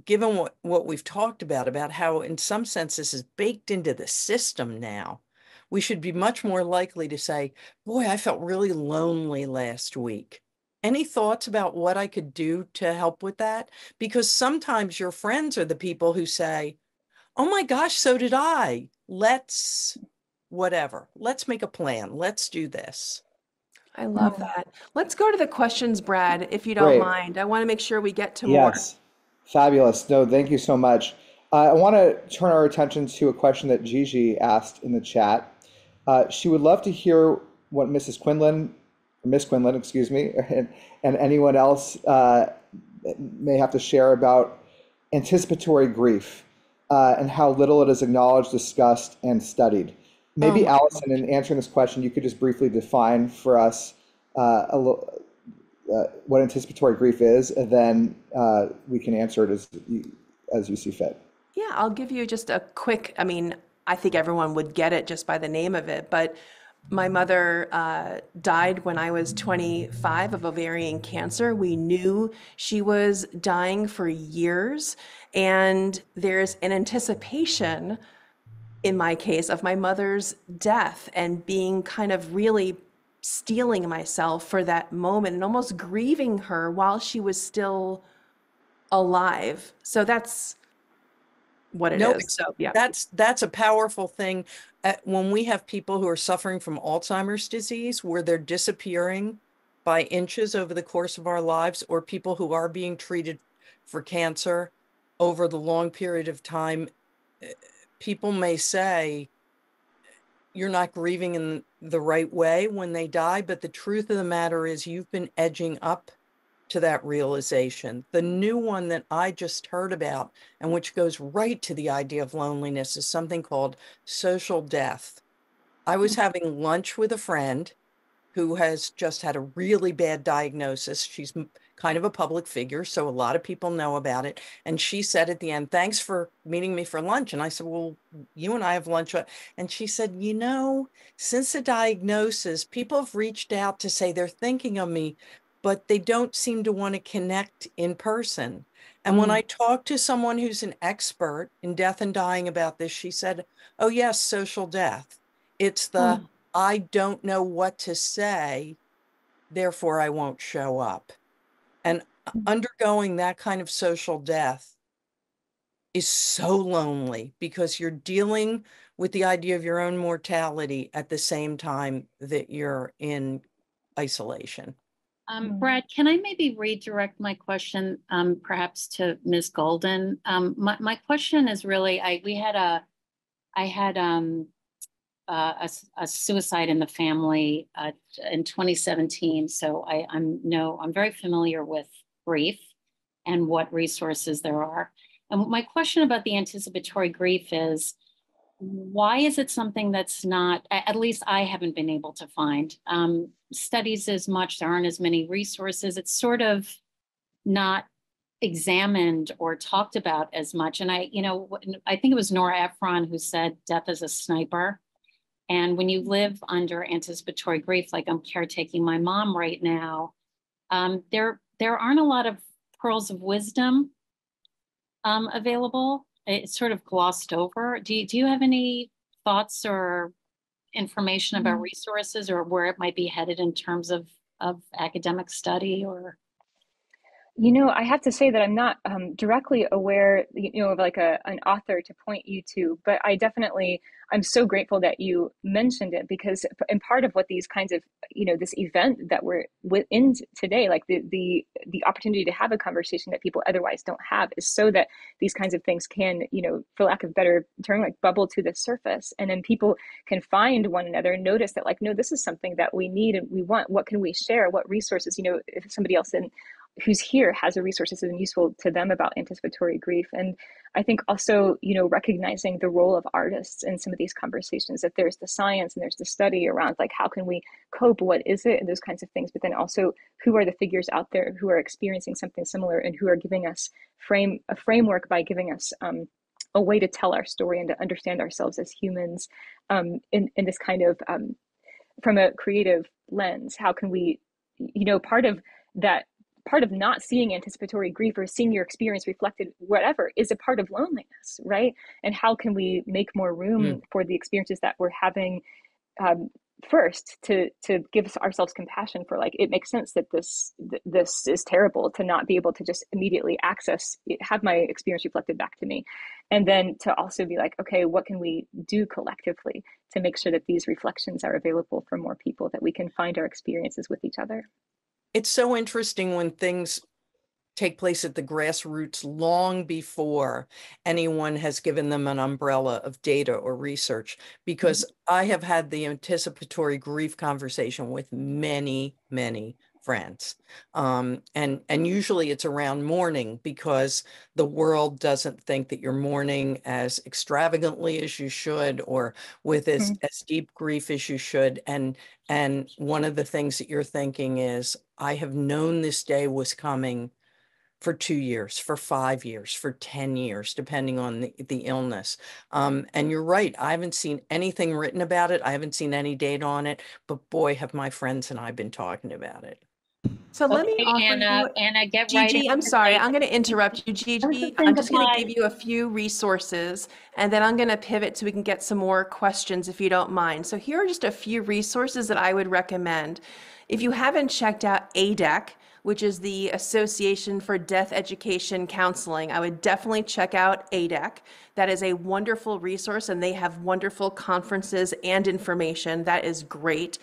Speaker 3: given what we've talked about how in some sense this is baked into the system now, we should be much more likely to say, boy, I felt really lonely last week. Any thoughts about what I could do to help with that? Because sometimes your friends are the people who say, oh my gosh, so did I. Let's make a plan. Let's do this.
Speaker 2: I love that. Let's go to the questions, Brad, if you don't
Speaker 1: Great.
Speaker 2: mind. I want to make sure we get to more.
Speaker 1: Yes. Fabulous. No, thank you so much. I want to turn our attention to a question that Gigi asked in the chat. She would love to hear what Mrs. Quinlan, Miss Quinlan, excuse me, and anyone else may have to share about anticipatory grief and how little it is acknowledged, discussed, and studied.
Speaker 2: Oh
Speaker 1: Maybe
Speaker 2: my,
Speaker 1: Allison, in answering this question, you could just briefly define for us what anticipatory grief is, and then we can answer it as you see fit.
Speaker 2: yeah, I'll give you just a quick, I mean, I think everyone would get it just by the name of it, but my mother died when I was 25 of ovarian cancer. We knew she was dying for years, and there's an anticipation, in my case, of my mother's death and being kind of really steeling myself for that moment and almost grieving her while she was still alive. So that's what it
Speaker 3: No,
Speaker 2: is. So yeah.
Speaker 3: that's a powerful thing. When we have people who are suffering from Alzheimer's disease, where they're disappearing by inches over the course of our lives, or people who are being treated for cancer over the long period of time, people may say, you're not grieving in the right way when they die. But the truth of the matter is, you've been edging up to that realization. The new one that I just heard about, and which goes right to the idea of loneliness, is something called social death. I was having lunch with a friend who has just had a really bad diagnosis. She's kind of a public figure, so a lot of people know about it. And she said at the end, thanks for meeting me for lunch. And I said, well, you and I have lunch. And she said, since the diagnosis, people have reached out to say they're thinking of me, but they don't seem to want to connect in person. And when I talked to someone who's an expert in death and dying about this, she said, oh yes, social death. It's the, I don't know what to say, therefore I won't show up. And undergoing that kind of social death is so lonely because you're dealing with the idea of your own mortality at the same time that you're in isolation.
Speaker 5: Brad, can I maybe redirect my question, perhaps to Ms. Golden? My question is really, I had a suicide in the family in 2017, so I'm very familiar with grief and what resources there are. And my question about the anticipatory grief is, why is it something that's not, at least I haven't been able to find studies as much, there aren't as many resources, it's sort of not examined or talked about as much. And I think it was Nora Ephron who said death is a sniper. And when you live under anticipatory grief, like I'm caretaking my mom right now, there aren't a lot of pearls of wisdom available. It's sort of glossed over. Do you have any thoughts or information about resources or where it might be headed in terms of academic study or?
Speaker 4: I have to say that I'm not directly aware, of like an author to point you to, but I'm so grateful that you mentioned it because, and part of what these kinds of, this event that we're within today, like the opportunity to have a conversation that people otherwise don't have, is so that these kinds of things can, for lack of better term, like bubble to the surface, and then people can find one another and notice that, like, no, this is something that we need and we want. What can we share? What resources? If somebody else who's here has a resources and useful to them about anticipatory grief. And I think also, recognizing the role of artists in some of these conversations, that there's the science and there's the study around like, how can we cope? What is it? And those kinds of things. But then also, who are the figures out there who are experiencing something similar and who are giving us a framework by giving us a way to tell our story and to understand ourselves as humans in this kind of, from a creative lens. How can we, part of not seeing anticipatory grief or seeing your experience reflected, whatever, is a part of loneliness, right? And how can we make more room for the experiences that we're having, first to give ourselves compassion for, like, it makes sense that this is terrible to not be able to just immediately have my experience reflected back to me. And then to also be like, okay, what can we do collectively to make sure that these reflections are available for more people, that we can find our experiences with each other?
Speaker 3: It's so interesting when things take place at the grassroots long before anyone has given them an umbrella of data or research, because I have had the anticipatory grief conversation with many, many friends. And usually it's around mourning because the world doesn't think that you're mourning as extravagantly as you should or with as deep grief as you should. And one of the things that you're thinking is, I have known this day was coming for 2 years, for 5 years, for 10 years, depending on the illness. And you're right, I haven't seen anything written about it. I haven't seen any data on it, but boy, have my friends and I been talking about it.
Speaker 2: So let me offer
Speaker 5: Anna, get
Speaker 2: Gigi,
Speaker 5: right in.
Speaker 2: I'm sorry, I'm going to interrupt you, Gigi. I'm just going to give you a few resources, and then I'm going to pivot so we can get some more questions if you don't mind. So here are just a few resources that I would recommend. If you haven't checked out ADEC, which is the Association for Death Education Counseling, I would definitely check out ADEC. That is a wonderful resource, and they have wonderful conferences and information. That is great.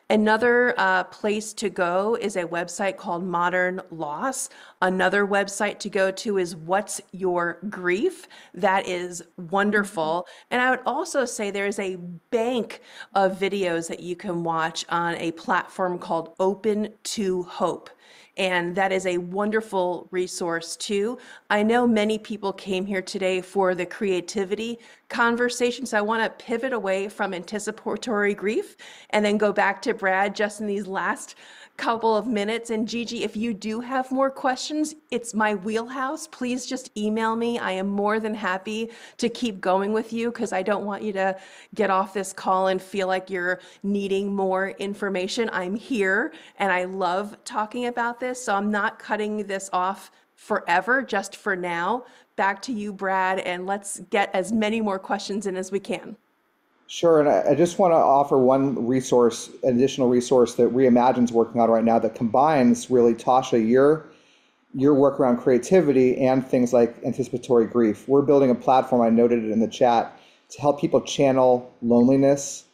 Speaker 2: Another place to go is a website called Modern Loss. Another website to go to is What's Your Grief? That is wonderful. And I would also say there's a bank of videos that you can watch on a platform called Open to Hope. And that is a wonderful resource too. I know many people came here today for the creativity conversation, so I want to pivot away from anticipatory grief and then go back to Brad just in these last couple of minutes. And Gigi, if you do have more questions, it's my wheelhouse. Please just email me. I am more than happy to keep going with you because I don't want you to get off this call and feel like you're needing more information. I'm here and I love talking about this, so I'm not cutting this off forever, just for now. Back to you, Brad, and let's get as many more questions in as we can.
Speaker 1: Sure, and I just want to offer one resource, an additional resource that Reimagine's working on right now that combines really, Tasha, your your work around creativity and things like anticipatory grief. We're building a platform, I noted it in the chat, to help people channel loneliness,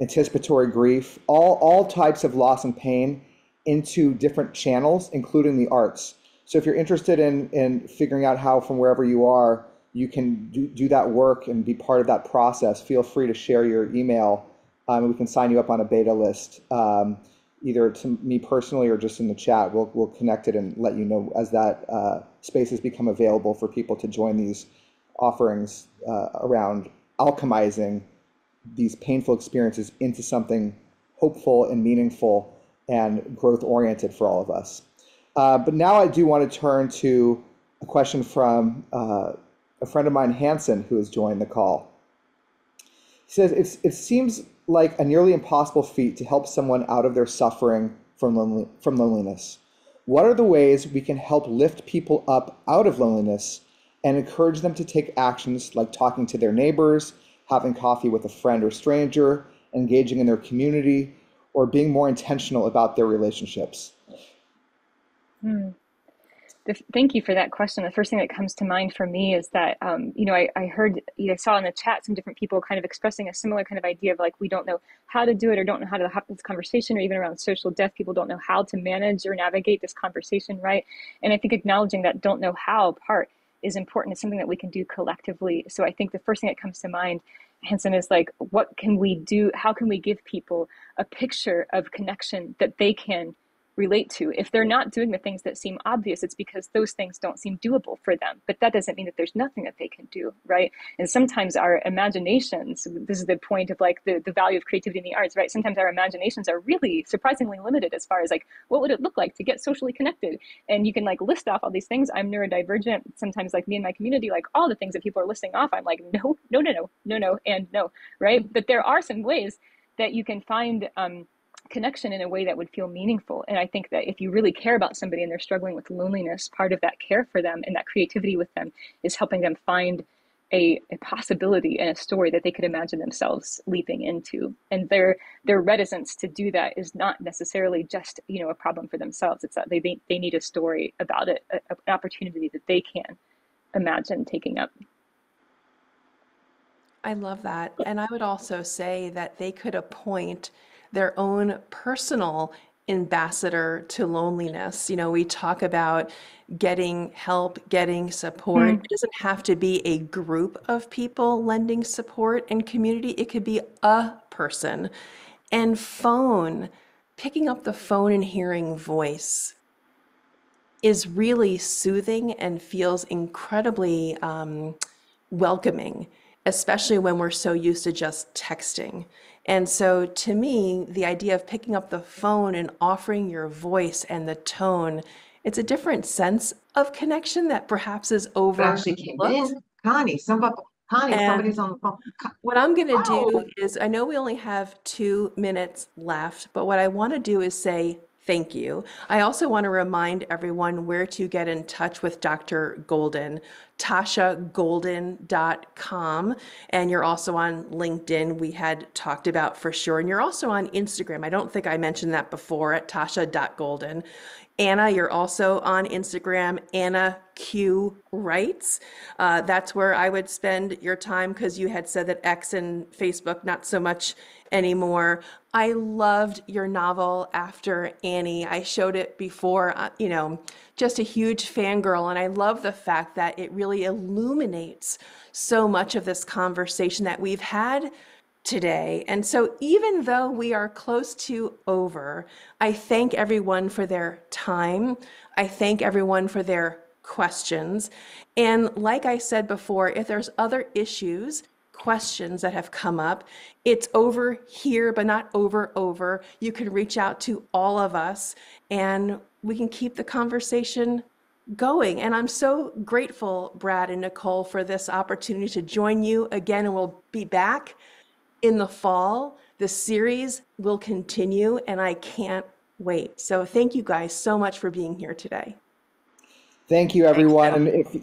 Speaker 1: anticipatory grief, all types of loss and pain into different channels, including the arts. So if you're interested in figuring out how from wherever you are, you can do that work and be part of that process, feel free to share your email. We can sign you up on a beta list, either to me personally or just in the chat. We'll connect it and let you know as that spaces become available for people to join these offerings around alchemizing these painful experiences into something hopeful and meaningful and growth oriented for all of us. But now I do want to turn to a question from a friend of mine, Hanson, who has joined the call. He says, it seems like a nearly impossible feat to help someone out of their suffering from loneliness. What are the ways we can help lift people up out of loneliness and encourage them to take actions like talking to their neighbors, having coffee with a friend or stranger, engaging in their community, or being more intentional about their relationships?
Speaker 4: Thank you for that question. The first thing that comes to mind for me is that, I heard, I saw in the chat some different people kind of expressing a similar kind of idea of like, we don't know how to do it or don't know how to have this conversation, or even around social death, people don't know how to manage or navigate this conversation, right? And I think acknowledging that don't know how part is important. It's something that we can do collectively. So I think the first thing that comes to mind, Hanson, is like, what can we do? How can we give people a picture of connection that they can relate to? If they're not doing the things that seem obvious, it's because those things don't seem doable for them. But that doesn't mean that there's nothing that they can do, right? And sometimes our imaginations, this is the point of like the value of creativity in the arts, right? Sometimes our imaginations are really surprisingly limited as far as like, what would it look like to get socially connected? And you can like list off all these things. I'm neurodivergent. Sometimes like me and my community, like all the things that people are listing off, I'm like, no, and no, right? But there are some ways that you can find connection in a way that would feel meaningful. And I think that if you really care about somebody and they're struggling with loneliness, part of that care for them and that creativity with them is helping them find a possibility and a story that they could imagine themselves leaping into. And their reticence to do that is not necessarily just, a problem for themselves. It's that they need a story about it, an opportunity that they can imagine taking up.
Speaker 2: I love that. And I would also say that they could appoint their own personal ambassador to loneliness. We talk about getting help, getting support. It doesn't have to be a group of people lending support and community. It could be a person. And picking up the phone and hearing voice is really soothing and feels incredibly welcoming, especially when we're so used to just texting. And so to me, the idea of picking up the phone and offering your voice and the tone, it's a different sense of connection that perhaps is
Speaker 6: Actually came
Speaker 2: overlooked.
Speaker 6: in. Connie, somebody's on the phone.
Speaker 2: What I'm going to do is, I know we only have 2 minutes left, but what I want to do is say thank you. I also want to remind everyone where to get in touch with Dr. Golden, TashaGolden.com. And you're also on LinkedIn, we had talked about for sure. And you're also on Instagram. I don't think I mentioned that before, at Tasha.Golden. Anna, you're also on Instagram, Anna Q Writes. That's where I would spend your time, because you had said that X and Facebook, not so much anymore. I loved your novel, After Annie. I showed it before, just a huge fangirl. And I love the fact that it really illuminates so much of this conversation that we've had today. And so even though we are close to over, I thank everyone for their time. I thank everyone for their questions. And like I said before, if there's other issues, questions that have come up, it's over here, but not over. You can reach out to all of us and we can keep the conversation going. And I'm so grateful, Brad and Nicole, for this opportunity to join you again. And we'll be back in the fall. The series will continue and I can't wait. So thank you guys so much for being here today.
Speaker 1: Thank you, everyone. And if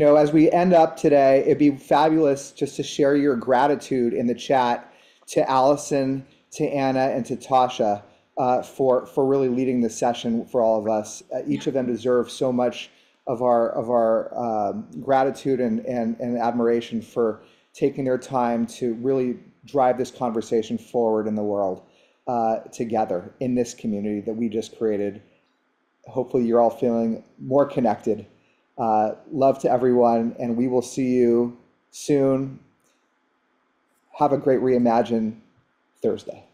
Speaker 1: as we end up today, it'd be fabulous just to share your gratitude in the chat to Allison, to Anna, and to Tasha. for really leading this session for all of us. Each of them deserve so much of our gratitude and admiration for taking their time to really drive this conversation forward in the world together in this community that we just created. Hopefully you're all feeling more connected. Love to everyone, and we will see you soon. Have a great Reimagine Thursday.